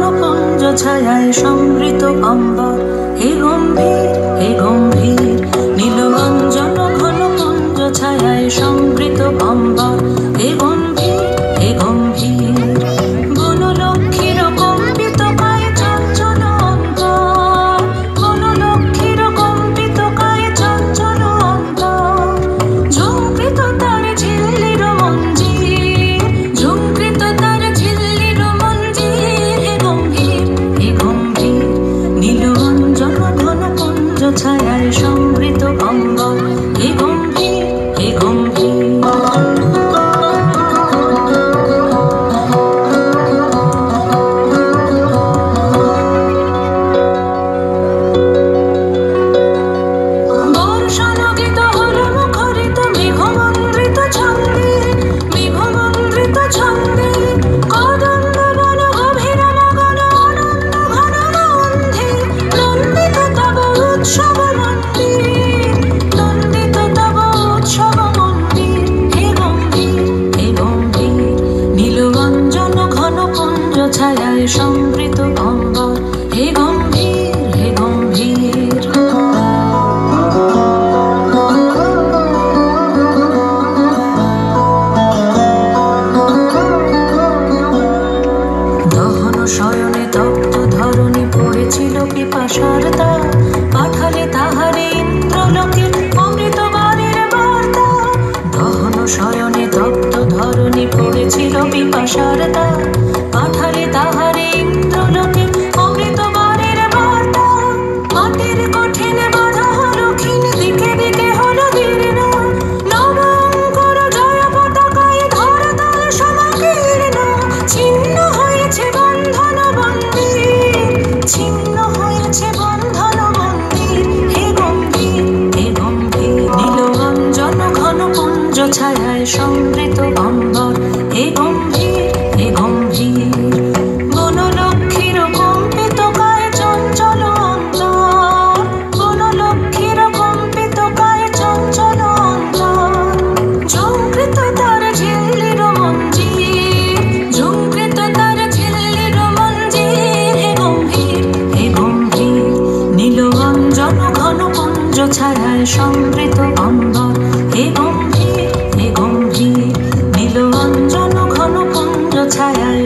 কুঞ্জ ছায়ায় সমৃত অম্বর, হে গম্ভীর হে গম্ভীর নীলরঞ্জন ঘন কুঞ্জ ছায়ায় সমৃত অম্বর, হে গম্ভীর হে গম্ভীর বনলক্ষ্মীর কম্পিত কায় চঞ্চল অন্তর, বনলক্ষ্মীর কম্পিত কায় চঞ্চল অন্তর, ঝুঁকৃত তার ঝিল্লির মঞ্জির, ঝুঁকৃত তার ঝিল্লির মঞ্জির, হে গম্ভীর হে গম্ভীর নীলরঞ্জন ঘন কুঞ্জ ছায়ায় সমৃত অম্বর, হে গম্ভীর হে গম্ভীর বর্ষণগীত হল মুখরিত মেঘমন্দ্রিত ছন্দে, মেঘমন্দ্রিত ছন্দে কদম্ব বন গভীর মগন আনন্দ ঘন গন্ধে, নন্দিত তব উৎসব মন্দির, নন্দিত তব উৎসব মন্দির, হে গম্ভীর হে গম্ভীর নীলরঞ্জন ঘন কুঞ্জ ছায়ায় সমৃত অম্বর, হে গম্ভীর হে গম্ভীর দহন শয়নে তপ্ত ধরণী পড়েছিল পিপাসার তাপ, পাঠালে তাহারে ইন্দ্রলোকে অমৃত বাণীর বার্তা, দহন শয়নে তপ্ত ধরণী পড়েছিল পিপাসার তাপ, পাঠালে তাহারে ইন্দ্রলোকে অমৃত বাণীর বার্তা, মাটির কঠিন বাধা হলো ক্ষীণ, দিকে দিকে হলো দীর্ণ, নবঙ্কর জয় পতাকায় ধরাতল সমাকীর্ণ, ছিন্ন হয়েছে বন্ধন বন্দির, ছিন্ন হয়েছে বন্ধন বন্দির, হে গম্ভীর হে গম্ভীর নীলরঞ্জন ঘন কুঞ্জ ছায়ায় সমৃত অম্বর, হে গম্ভীর হে গম্ভীর বনলক্ষ্মীর কম্পিত কায় চঞ্চল অন্তর, বনলক্ষ্মীর কম্পিত কায় চঞ্চল অন্তর, ঝুঁকৃত তার ঝিল্লির মঞ্জির, ঝুঁকৃত তার ঝিল্লির মঞ্জির, হে গম্ভীর হে গম্ভীর নীলরঞ্জন ঘন কুঞ্জ ছায়ায় সমৃত অম্বর, হে গম্ভীর হে গম্ভীর নীলরঞ্জন ঘন কুঞ্জ ছায়ায়